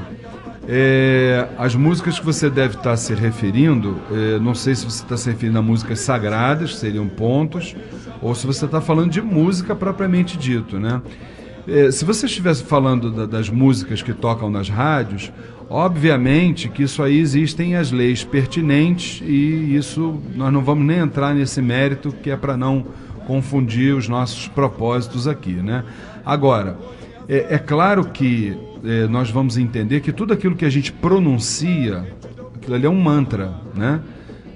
as músicas que você deve estar se referindo, não sei se você está se referindo a músicas sagradas, que seriam pontos, ou se você está falando de música propriamente dito, né? Se você estivesse falando das músicas que tocam nas rádios, obviamente que isso aí existem as leis pertinentes, e isso nós não vamos nem entrar nesse mérito, que é para não confundir os nossos propósitos aqui, né? Agora, é claro que nós vamos entender que tudo aquilo que a gente pronuncia, aquilo ali é um mantra, né?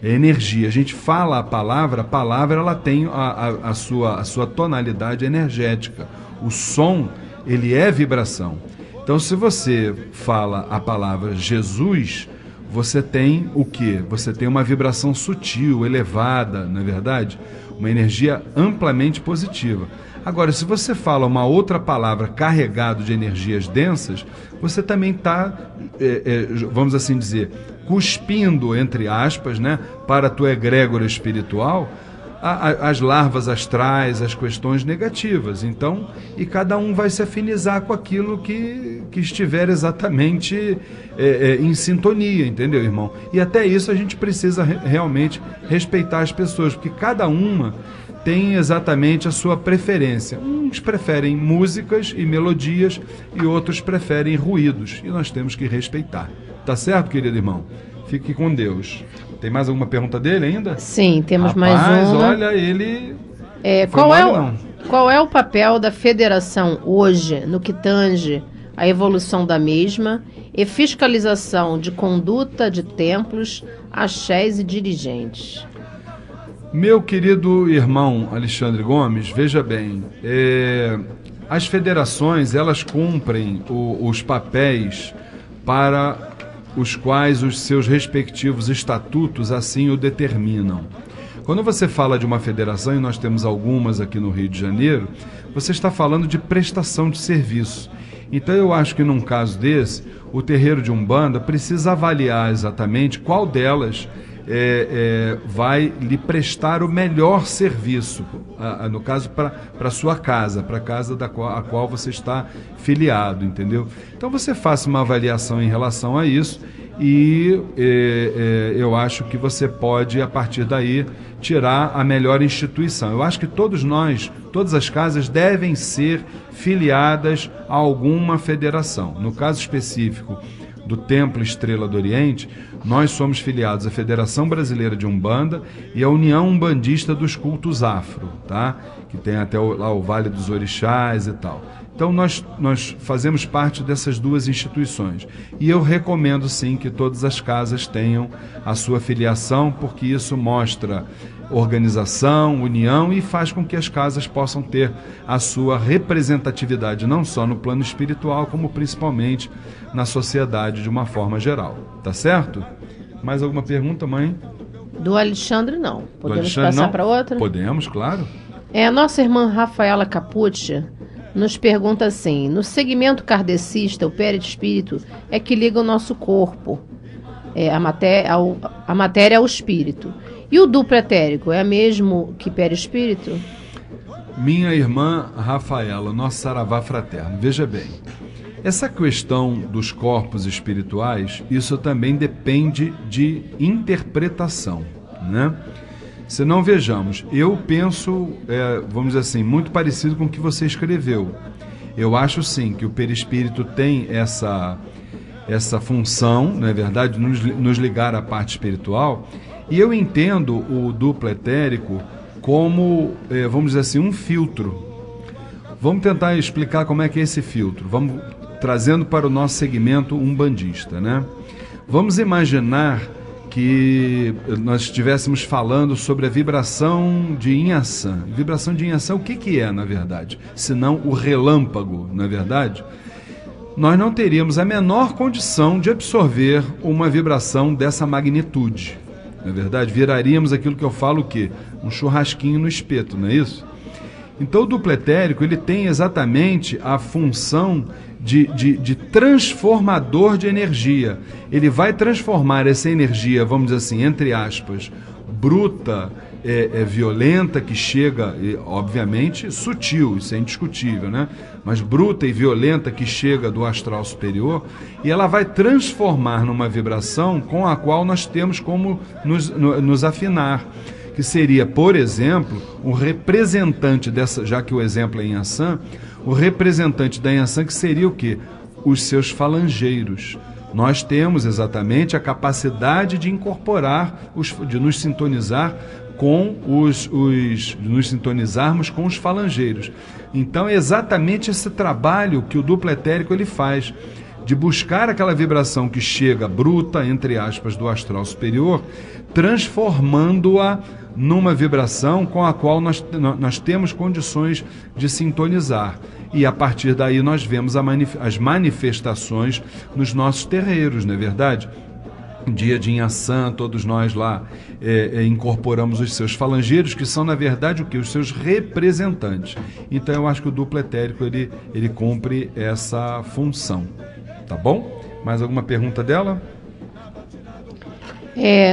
É energia. A gente fala a palavra ela tem a sua tonalidade energética. O som, ele é vibração. Então, se você fala a palavra Jesus, você tem o quê? Você tem uma vibração sutil, elevada, não é verdade? Uma energia amplamente positiva. Agora, se você fala uma outra palavra carregada de energias densas, você também está, vamos assim dizer, cuspindo, entre aspas, né, para a tua egrégora espiritual, as larvas astrais, as questões negativas. Então, e cada um vai se afinizar com aquilo que estiver exatamente em sintonia, entendeu, irmão? E até isso a gente precisa realmente respeitar as pessoas, porque cada uma tem exatamente a sua preferência. Uns preferem músicas e melodias e outros preferem ruídos, e nós temos que respeitar. Tá certo, querido irmão? Fique com Deus. Tem mais alguma pergunta dele ainda? Sim, temos mais uma. Olha, ele... Qual é o papel da federação hoje no que tange a evolução da mesma e fiscalização de conduta de templos, axés e dirigentes? Meu querido irmão Alexandre Gomes, veja bem, as federações, elas cumprem os papéis para os quais os seus respectivos estatutos assim o determinam. Quando você fala de uma federação, e nós temos algumas aqui no Rio de Janeiro, você está falando de prestação de serviço. Então eu acho que num caso desse, o terreiro de Umbanda precisa avaliar exatamente qual delas vai lhe prestar o melhor serviço, no caso para a sua casa, para a casa a qual você está filiado, entendeu? Então você faça uma avaliação em relação a isso e eu acho que você pode, a partir daí, tirar a melhor instituição. Eu acho que todos nós, todas as casas devem ser filiadas a alguma federação. No caso específico do Templo Estrela do Oriente, nós somos filiados à Federação Brasileira de Umbanda e à União Umbandista dos Cultos Afro, tá? Que tem até lá o Vale dos Orixás e tal. Então nós fazemos parte dessas duas instituições. E eu recomendo sim que todas as casas tenham a sua filiação, porque isso mostra organização, união e faz com que as casas possam ter a sua representatividade, não só no plano espiritual, como principalmente na sociedade de uma forma geral. Tá certo? Mais alguma pergunta, mãe? Do Alexandre, não. Podemos passar para outra? Podemos, claro. A nossa irmã Rafaela Capucci nos pergunta assim: no segmento kardecista, o perispírito é que liga o nosso corpo, a matéria ao espírito. E o duplo etérico é mesmo que perispírito? Minha irmã Rafaela, nosso saravá fraterno, veja bem, essa questão dos corpos espirituais, isso também depende de interpretação, né? Se não, vejamos, eu penso, vamos dizer assim, muito parecido com o que você escreveu. Eu acho sim que o perispírito tem essa função, não é verdade, nos ligar à parte espiritual, e eu entendo o duplo etérico como, vamos dizer assim, um filtro. Vamos tentar explicar como é que é esse filtro. Vamos trazendo para o nosso segmento umbandista, né? Vamos imaginar que nós estivéssemos falando sobre a vibração de Inhaçã. Vibração de Inhaçã, o que é, na verdade? Senão o relâmpago, na verdade? Nós não teríamos a menor condição de absorver uma vibração dessa magnitude. Na verdade, viraríamos aquilo que eu falo o quê? Um churrasquinho no espeto, não é isso? Então o duplo etérico, ele tem exatamente a função de transformador de energia. Ele vai transformar essa energia, vamos dizer assim, entre aspas, bruta, violenta, que chega, obviamente, sutil, isso é indiscutível, né? Mas bruta e violenta que chega do astral superior, e ela vai transformar numa vibração com a qual nós temos como nos afinar, que seria, por exemplo, o representante dessa, já que o exemplo é Inhaçã, o representante da Inhaçã, que seria o quê? Os seus falangeiros. Nós temos exatamente a capacidade de incorporar, de nos sintonizar com nos sintonizarmos com os falangeiros. Então é exatamente esse trabalho que o duplo etérico ele faz, de buscar aquela vibração que chega bruta, entre aspas, do astral superior, transformando-a numa vibração com a qual nós temos condições de sintonizar. E a partir daí nós vemos as manifestações nos nossos terreiros, não é verdade? Dia de Inhaçã, todos nós lá incorporamos os seus falangeiros, que são, na verdade, o que? Os seus representantes. Então eu acho que o duplo etérico ele cumpre essa função. Tá bom? Mais alguma pergunta dela?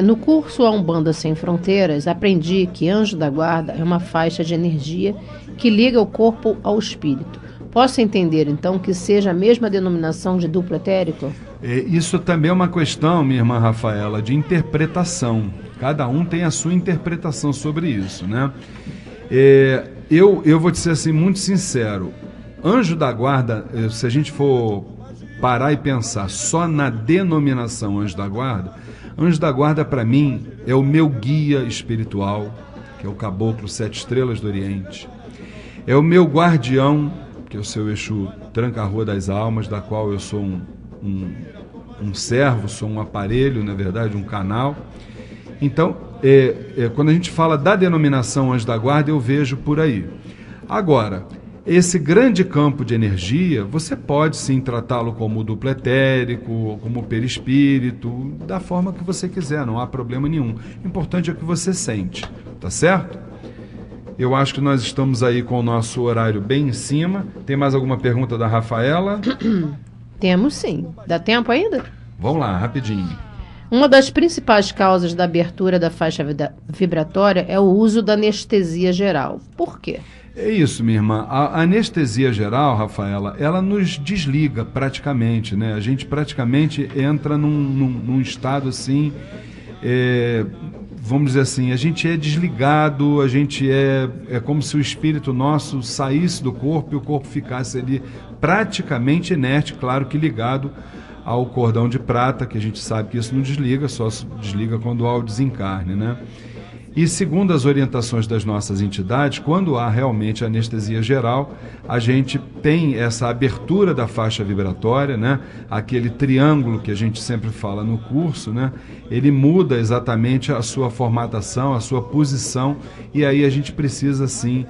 No curso A Umbanda Sem Fronteiras, aprendi que anjo da guarda é uma faixa de energia que liga o corpo ao espírito. Posso entender, então, que seja a mesma denominação de duplo etérico? Isso também é uma questão, minha irmã Rafaela, de interpretação. Cada um tem a sua interpretação sobre isso, né? Eu vou te ser assim, muito sincero. Anjo da guarda, se a gente for parar e pensar só na denominação anjo da guarda para mim é o meu guia espiritual, que é o caboclo 7 estrelas do Oriente. É o meu guardião, que é o seu Exu Tranca-Rua das Almas, da qual eu sou um servo, sou um aparelho, na verdade, um canal. Então, quando a gente fala da denominação anjo da guarda, eu vejo por aí. Agora, esse grande campo de energia, você pode sim tratá-lo como duplo etérico, como perispírito, da forma que você quiser, não há problema nenhum. O importante é o que você sente, tá certo? Eu acho que nós estamos aí com o nosso horário bem em cima. Tem mais alguma pergunta da Rafaela? Temos sim. Dá tempo ainda? Vamos lá, rapidinho. Uma das principais causas da abertura da faixa vibratória é o uso da anestesia geral. Por quê? É isso, minha irmã. A anestesia geral, Rafaela, ela nos desliga praticamente, né? A gente praticamente entra num estado assim, vamos dizer assim, a gente é desligado, a gente é como se o espírito nosso saísse do corpo e o corpo ficasse ali praticamente inerte, claro que ligado ao cordão de prata, que a gente sabe que isso não desliga, só se desliga quando há o desencarne, né? E segundo as orientações das nossas entidades, quando há realmente anestesia geral, a gente tem essa abertura da faixa vibratória, né? Aquele triângulo que a gente sempre fala no curso, né? Ele muda exatamente a sua formatação, a sua posição, e aí a gente precisa sim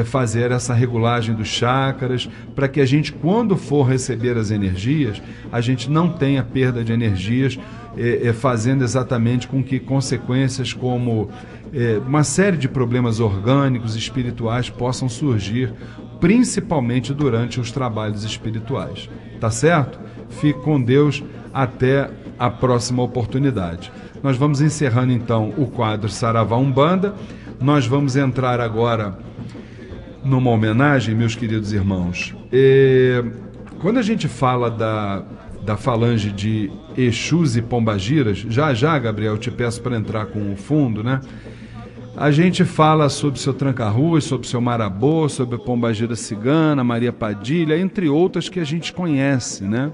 fazer essa regulagem dos chakras, para que a gente, quando for receber as energias, a gente não tenha perda de energias, fazendo exatamente com que consequências como uma série de problemas orgânicos, espirituais, possam surgir, principalmente durante os trabalhos espirituais. Tá certo? Fique com Deus até a próxima oportunidade. Nós vamos encerrando então o quadro Saravá Umbanda. Nós vamos entrar agora numa homenagem, meus queridos irmãos. Quando a gente fala da falange de Exus e Pombagiras, já, Gabriel, te peço para entrar com o fundo, né? A gente fala sobre o seu Tranca-Ruas, sobre o seu Marabô, sobre a Pombagira Cigana, Maria Padilha, entre outras que a gente conhece, né?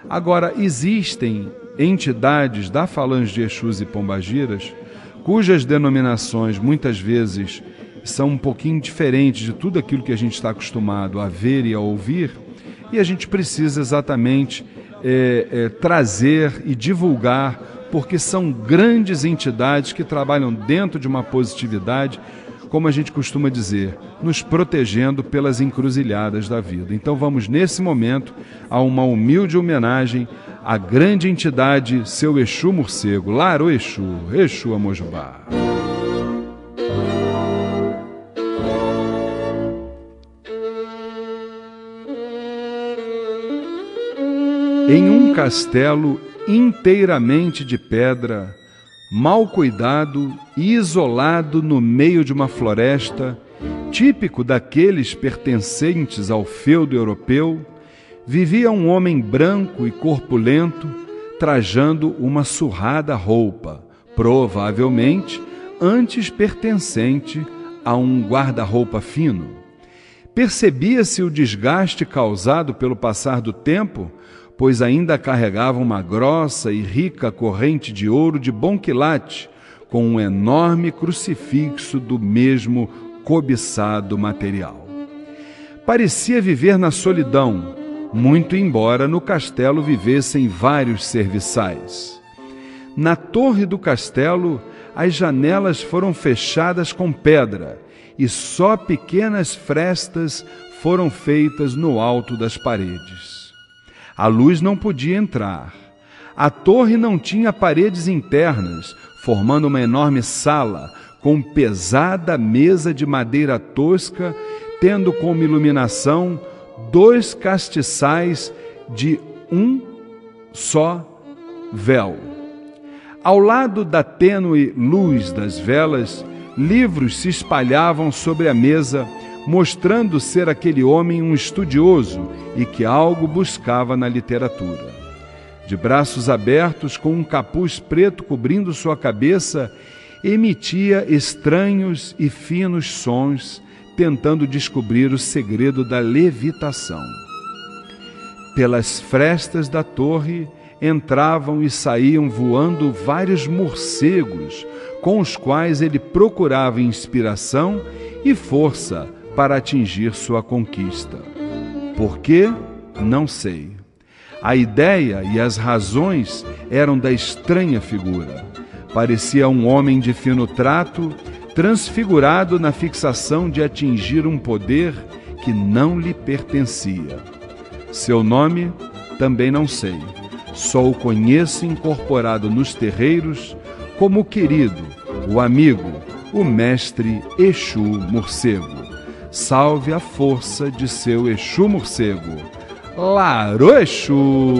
Agora, existem entidades da falange de Exus e Pombagiras cujas denominações muitas vezes são um pouquinho diferentes de tudo aquilo que a gente está acostumado a ver e a ouvir, e a gente precisa exatamente trazer e divulgar, porque são grandes entidades que trabalham dentro de uma positividade, como a gente costuma dizer, nos protegendo pelas encruzilhadas da vida. Então vamos, nesse momento, a uma humilde homenagem à grande entidade, seu Exu Morcego, Laro Exu, Exu Amojubá. Em um castelo inteiramente de pedra, mal cuidado e isolado no meio de uma floresta, típico daqueles pertencentes ao feudo europeu, vivia um homem branco e corpulento, trajando uma surrada roupa, provavelmente antes pertencente a um guarda-roupa fino. Percebia-se o desgaste causado pelo passar do tempo, pois ainda carregava uma grossa e rica corrente de ouro de bom quilate, com um enorme crucifixo do mesmo cobiçado material. Parecia viver na solidão, muito embora no castelo vivessem vários serviçais. Na torre do castelo, as janelas foram fechadas com pedra, e só pequenas frestas foram feitas no alto das paredes. A luz não podia entrar. A torre não tinha paredes internas, formando uma enorme sala, com pesada mesa de madeira tosca, tendo como iluminação 2 castiçais de um só véu. Ao lado da tênue luz das velas, livros se espalhavam sobre a mesa, mostrando ser aquele homem um estudioso e que algo buscava na literatura. De braços abertos, com um capuz preto cobrindo sua cabeça, emitia estranhos e finos sons, tentando descobrir o segredo da levitação. Pelas frestas da torre entravam e saíam voando vários morcegos, com os quais ele procurava inspiração e força para atingir sua conquista. Por quê? Não sei. A ideia e as razões eram da estranha figura. Parecia um homem de fino trato, transfigurado na fixação de atingir um poder que não lhe pertencia. Seu nome também não sei. Só o conheço incorporado nos terreiros como o querido, o amigo, o mestre Exu Morcego. Salve a força de seu Exu Morcego, Laro Exu!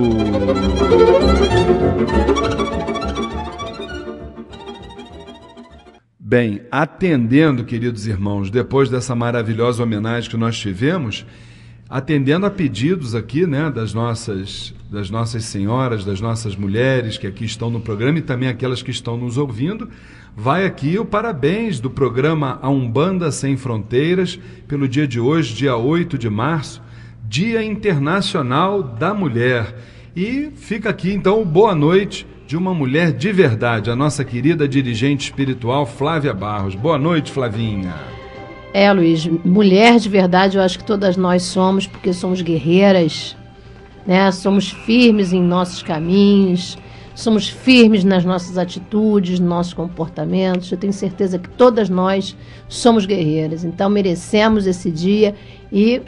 Bem, atendendo, queridos irmãos, depois dessa maravilhosa homenagem que nós tivemos, atendendo a pedidos aqui, né, das nossas senhoras, das nossas mulheres que aqui estão no programa e também aquelas que estão nos ouvindo, vai aqui o parabéns do programa A Umbanda Sem Fronteiras, pelo dia de hoje, dia 8 de março, Dia Internacional da Mulher. E fica aqui, então, boa noite de uma mulher de verdade, a nossa querida dirigente espiritual, Flávia Barros. Boa noite, Flavinha. Luiz, mulher de verdade, eu acho que todas nós somos, porque somos guerreiras, né? Somos firmes em nossos caminhos, somos firmes nas nossas atitudes, nos nossos comportamentos. Eu tenho certeza que todas nós somos guerreiras, então merecemos esse dia e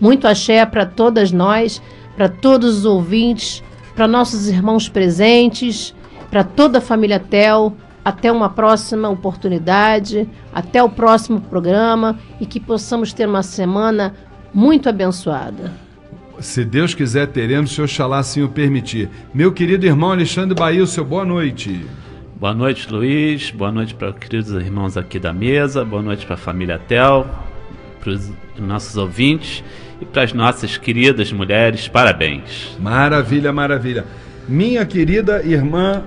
muito axé para todas nós, para todos os ouvintes, para nossos irmãos presentes, para toda a família Tel. Até uma próxima oportunidade, até o próximo programa e que possamos ter uma semana muito abençoada. Se Deus quiser, teremos, se Oxalá assim o permitir. Meu querido irmão Alexandre Bahia, o seu boa noite. Boa noite, Luiz. Boa noite para os queridos irmãos aqui da mesa. Boa noite para a família Tel, para os nossos ouvintes e para as nossas queridas mulheres. Parabéns. Maravilha, maravilha. Minha querida irmã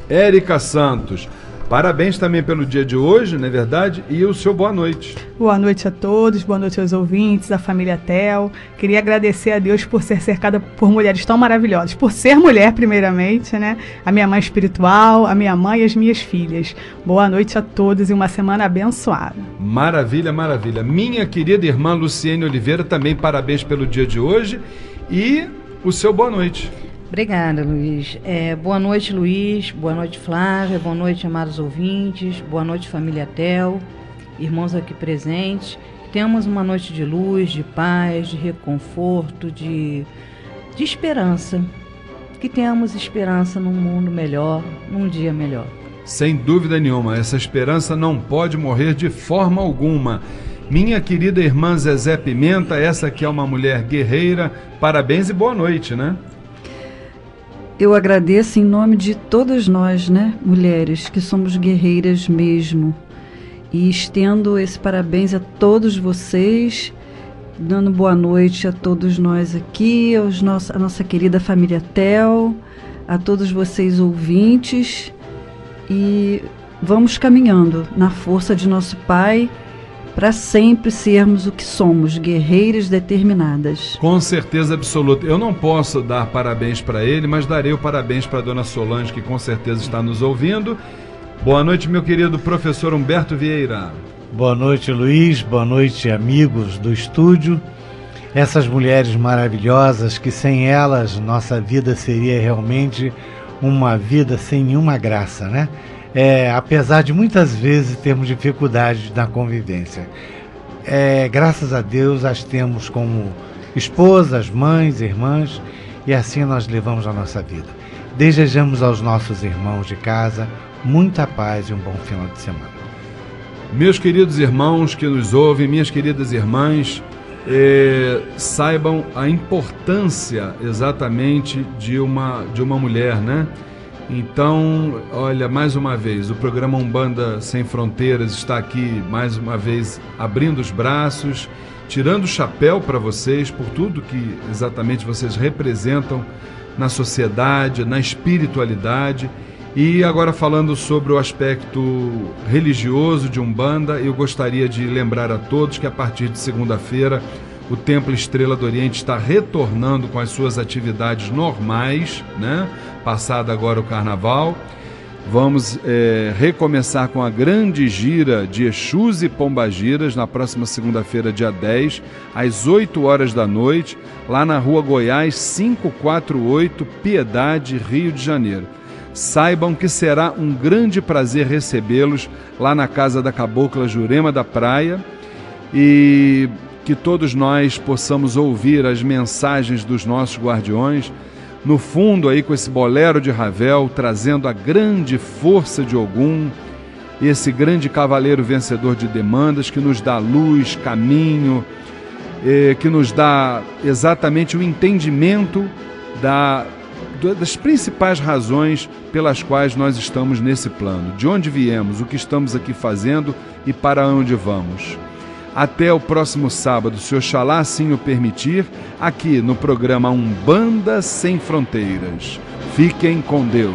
Érica Santos, parabéns também pelo dia de hoje, não é verdade? E o seu boa noite. Boa noite a todos, boa noite aos ouvintes, à família Tel. Queria agradecer a Deus por ser cercada por mulheres tão maravilhosas, por ser mulher primeiramente, né? A minha mãe espiritual, a minha mãe e as minhas filhas. Boa noite a todos e uma semana abençoada. Maravilha, maravilha. Minha querida irmã Luciene Oliveira, também parabéns pelo dia de hoje e o seu boa noite. Obrigada, Luiz. Boa noite, Luiz. Boa noite, Flávia. Boa noite, amados ouvintes. Boa noite, família Tel, irmãos aqui presentes. Temos uma noite de luz, de paz, de reconforto, de esperança. Que tenhamos esperança num mundo melhor, num dia melhor. Sem dúvida nenhuma, essa esperança não pode morrer de forma alguma. Minha querida irmã Zezé Pimenta, essa que é uma mulher guerreira, parabéns e boa noite, né? Eu agradeço em nome de todas nós, né, mulheres, que somos guerreiras mesmo. E estendo esse parabéns a todos vocês, dando boa noite a todos nós aqui, a nossa querida família Tel, a todos vocês ouvintes. E vamos caminhando na força de nosso Pai, para sempre sermos o que somos, guerreiras determinadas. Com certeza absoluta. Eu não posso dar parabéns para ele, mas darei o parabéns para a dona Solange, que com certeza está nos ouvindo. Boa noite, meu querido professor Humberto Vieira. Boa noite, Luiz. Boa noite, amigos do estúdio. Essas mulheres maravilhosas que sem elas nossa vida seria realmente uma vida sem nenhuma graça, né? Apesar de muitas vezes termos dificuldade na convivência. Graças a Deus as temos como esposas, mães, irmãs, e assim nós levamos a nossa vida. Desejamos aos nossos irmãos de casa muita paz e um bom final de semana. Meus queridos irmãos que nos ouvem, minhas queridas irmãs, saibam a importância exatamente de uma mulher, né? Então, olha, mais uma vez, o programa Umbanda Sem Fronteiras está aqui, mais uma vez, abrindo os braços, tirando o chapéu para vocês, por tudo que exatamente vocês representam na sociedade, na espiritualidade. E agora falando sobre o aspecto religioso de Umbanda, eu gostaria de lembrar a todos que a partir de segunda-feira, o Templo Estrela do Oriente está retornando com as suas atividades normais, né? Passado agora o Carnaval. Vamos recomeçar com a grande gira de Exus e Pombagiras na próxima segunda-feira, dia 10, às 8 horas da noite, lá na Rua Goiás, 548, Piedade, Rio de Janeiro. Saibam que será um grande prazer recebê-los lá na Casa da Cabocla Jurema da Praia e que todos nós possamos ouvir as mensagens dos nossos guardiões, no fundo aí com esse bolero de Ravel, trazendo a grande força de Ogum, esse grande cavaleiro vencedor de demandas, que nos dá luz, caminho, que nos dá exatamente o entendimento das principais razões pelas quais nós estamos nesse plano, de onde viemos, o que estamos aqui fazendo e para onde vamos. Até o próximo sábado, se Oxalá assim o permitir, aqui no programa Umbanda Sem Fronteiras. Fiquem com Deus.